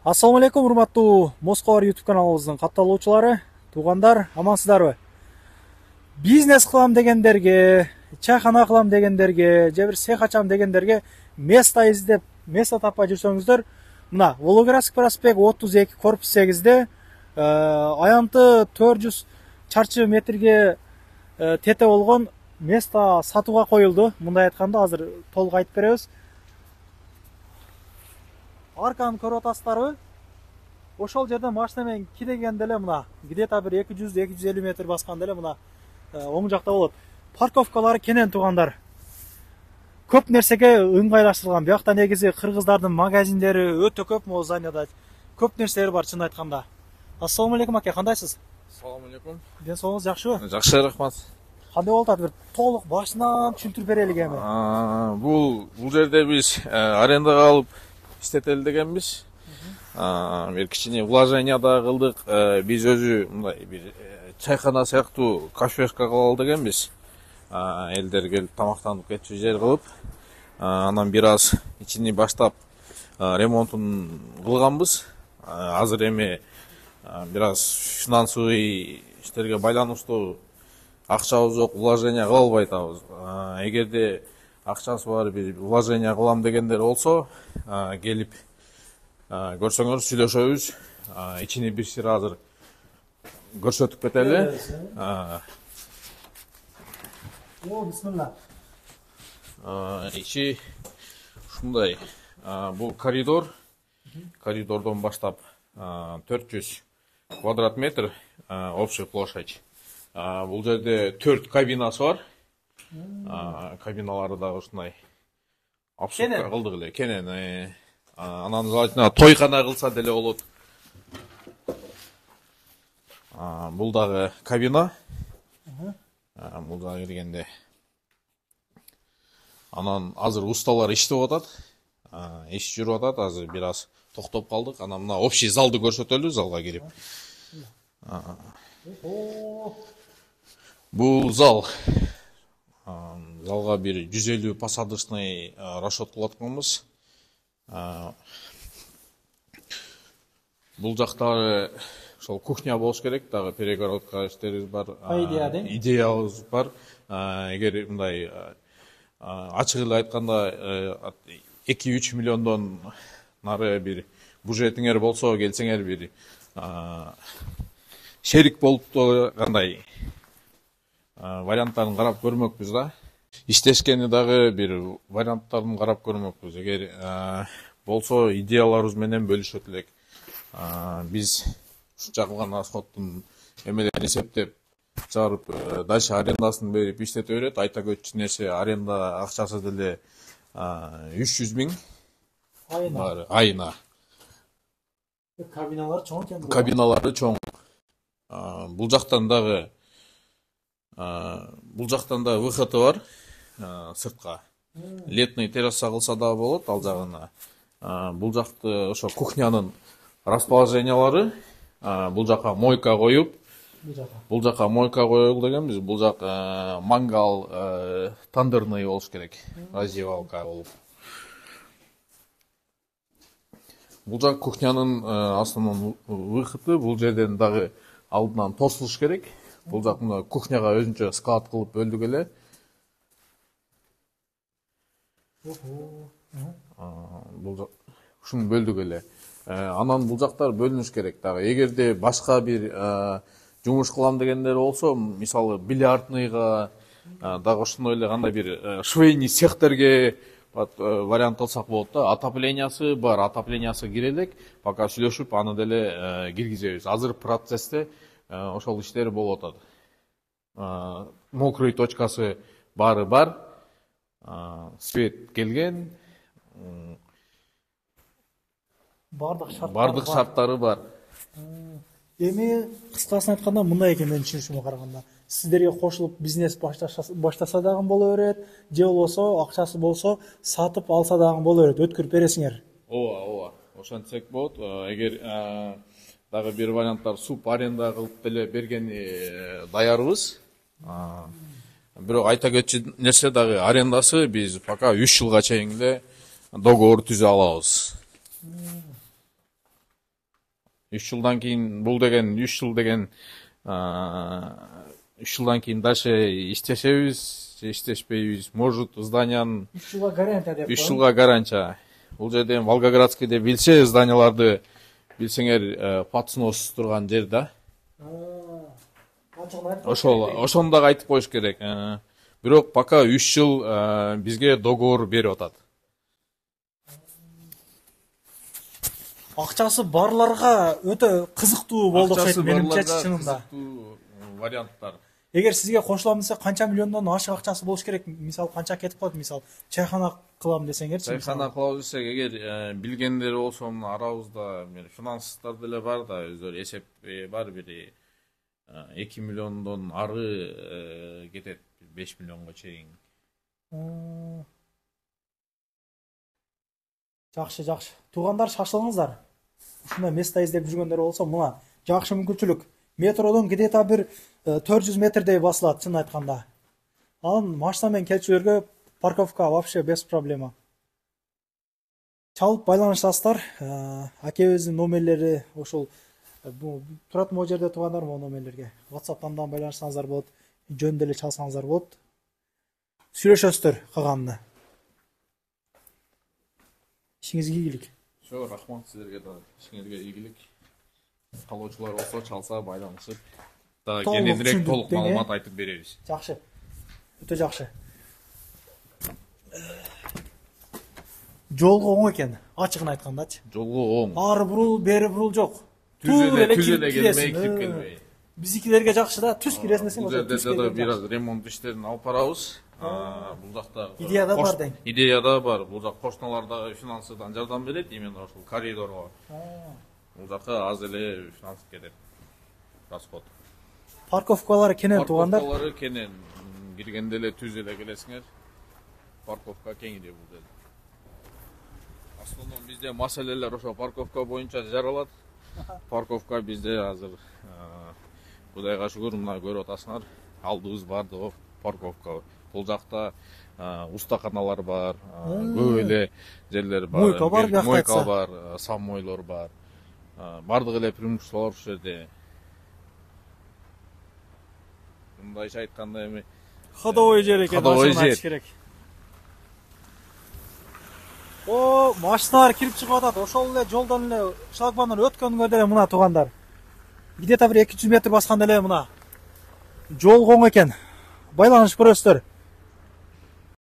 Ассаламу алейкум, урматтуу Москва YouTube каналыбыздын катталуучулары, туугандар, амансыздарбы? Бизнес кылам дегендерге, чайхана кылам дегендерге, же бир цех ачам дегендерге место издеп, место таппай жүрсөңүздөр, мына Волоградский проспект 32 корпус 8-де аянты 400 чарчы метрге тете болгон место сатууга коюлду. Мындай айтканда азыр толук айтып беребиз. Арканы көрүп атасыздарбы? Ошол жерден машина менен кирегенде эле мына где-то бир 200-250 метр басканда эле мына оң жакта болот. Парковкалары кенен туугандар. Көп нерсеге ыңгайлаштырылган. Биякта негизи кыргыздардын магазиндери өтө көп, могу зданияда көп нерселер бар чын айтканда. Ассаламу алейкум аке, кандайсыз? Ассаламу алейкум. Ден соолугуңуз жакшыбы? Жакшы, рахмат. Кандай болуп атат, бир толук башынан түшүндүрүп берели эми. Бул жерде биз арендага алып иштетели дегенбиз. Бир кичине вложение да кылдык. Биз өзү мындай бир чайхана сыяктуу кафешка кылалы дегенбиз. Элдер келип тамактанып кетчү жер кылып, анан бир аз ичини баштап ремонтун кылганбыз. Азыр эми бир аз финансовый иштерге байланыштуу акчабыз жок, вложение кыла албай атабыз. Эгерде акчасы бар бир вложение кылам дегендер болсо, келип көрсөңөр сүйлөшөбүз. Ичини бир сир азыр көрсөтүп кетели. Бисмилла. Ичи ушундай. Бул коридор. Коридордон баштап 400 квадрат метр общий площадь. Бул жерде 4 кабинасы бар. Кабиналары дагы ушундай обшивка кылдык эле, кенен. Анан желательно тойкана кылса деле болот. Бул дагы кабина. Бул дагы киргенде. Анан азыр усталар иштеп атат. Иш жүрүп атат, азыр бир аз токтоп калдык. Анан мына общий залды көрсөтөлү, залга кирип. Бул зал. Залга бир 150 посадочный расчет кылатканбыз. Бул жактары ошол кухня болуш керек, дагы перегородка иштерибиз бар. Идеябыз бар. Эгер мындай ачык эле айтканда 2-3 миллиондон нары бир бюджетиңер болсо, келсеңер бир шерик болуп кандай варианттарын карап көрмөкпүз да. Иштешкени дагы бир варианттарын карап көрмөкпүз. Эгер болсо идеяларыбыз менен бөлүшөт элек. Биз ушунча кылган расходтун эмелерин эсептеп чыгарып, дальше арендасын берип иштете берет. Айта кетчү нерсе, аренда акчасы деле 300 миң айына. Кабиналар чоң экен. Кабиналары чоң. Бул жактан дагы выходы бар сыртка. Летный терраса кылса да болот ал жагына. Бул жакты ошо кухнянын расположениялары. Бул жака мойка коюп, бул жака мойка коелу дегенбиз. Бул жак мангал тандырный болуш керек. Раздевалка болуп. Бул жак кухнянын основной выходы. Бул жерден дагы алдынан тосулуш керек. Бул жак мына кухняга өзүнчө склад кылып бөлдүк эле. Бул жак ушуну бөлдүк эле. Анан бул жактар бөлүнүш керек дагы. Эгерде башка бир жумуш кылам дегендер болсо, мисалы бильярдныйга дагы ошондой эле кандай бир швейный цехтерге вариант кылсак болот да. Отоплениясы бар, отоплениясы кирелек. Пока сүйлөшүп, аны деле киргизебиз. Азыр процессте ошол иштер болуп атат. Мокрый точкасы бары бар. Свет келген. Бардык шарттары бар. Эми кыскасын айтканда мындай экен, менин түшүнүшүмө караганда. Сиздерге кошулуп бизнес баштаса дагы боло берет, же болбосо акчасы болсо сатып алса дагы боло берет, өткөрүп бересиңер. Ооба. Ошентсек болот. Эгер дагы бир варианттар суп аренда кылып деле бергени даярбыз. Бирок айта кетчү нерсе дагы арендасы биз пока 3 жылга чейин эле договор түзө алабыз. 3 жылдан кийин бул деген 3 жыл деген 3 жылдан кийин дальше иштешебиз же иштешпейбиз. Может зданиянын 3 жылга гарантия деп 3 жылга гарантия. Бул жерде Волгоградскийде билсе зданияларды билсеңер подснос турган жер да. Ошону дагы айтып коюш керек. Бирок пока 3 жыл бизге договор берип атат. Акчасы барларга өтө кызыктуу болду окшойт менимче чынында. Варианттар. Эгер сизге кошулам десе канча миллиондон ашык акчасы болуш керек? Мисалы канча кетип калат? Мисалы чайхана кылам десеңерчи. Чайхана кылабыз десек, эгер билгендер болсо, мына арабызда финансисттер деле бар да, өздөрү эсеп бар, бир 2 миллиондон ары кетет, 5 миллионго чейин. Жакшы, жакшы. Туугандар, шашылыңыздар. Ушундай место издеп жүргөндөр болсо, мына жакшы мүмкүнчүлүк. Метродон где-то бир 400 метрдей басылат, чын айтканда. Анан машина менен келчүлөргө парковка вообще без проблема. Чалып байланышасыздар. Акебиздин номерлери ошол турат могу жерде туугандар, могу номерлерге WhatsApp'тан да байланышсаңыздар болот, жөн деле чалсаңыздар болот. Сүйлөшөсүздөр калганына. İşingizге ийгилик. Ошо, рахмат сиздерге да. İşingizге ийгилик. Калоочулар болсо чалса байланышып, да кененирээк толук маалымат айтып беребиз. Жакшы. Өтө жакшы. Жолго оң экен, ачыгын айткандачы. Жолго оң. Ары бурул, бери бурул жок. Түз эле келмей, кирип келбей. Биздикилерге жакшы да, түз киресиң десең, ошо түз келбей. Бир аз ремонт иштерин алып барабыз. Бул жакта идеяда бар дең. Идеяда бар. Бул жак кошуналар дагы финансыдан жардам берет, именно ошол коридорго. Бул жакка аз эле финанс кетет. Расход. Парковкалары кенен туугандар. Парковкалары кенен. Киргенде эле түз эле келесиңер. Парковка кеңири бул жерде. Основном бизде маселелер ошо парковка боюнча жаралат. Парковка бизде азыр Кудайга шүгүр, мына көрүп атасыңар, алдыбыз бар да парковка. Бул жакта устаканалар бар, көп эле жерлер бар, мойка бар, самойлор бар. Бардык эле преимуществолор ушул жерде. Мындайча айтканда эми ходовой жер экен, машина керек. О, машиналар кирип чыгып атат. Ошол эле жолдон эле шлагбаумдан өткөнгө деле мына туугандар. Где-то бир 200 метр басканда эле мына жол оң экен. Байланышып көрөсүздөр.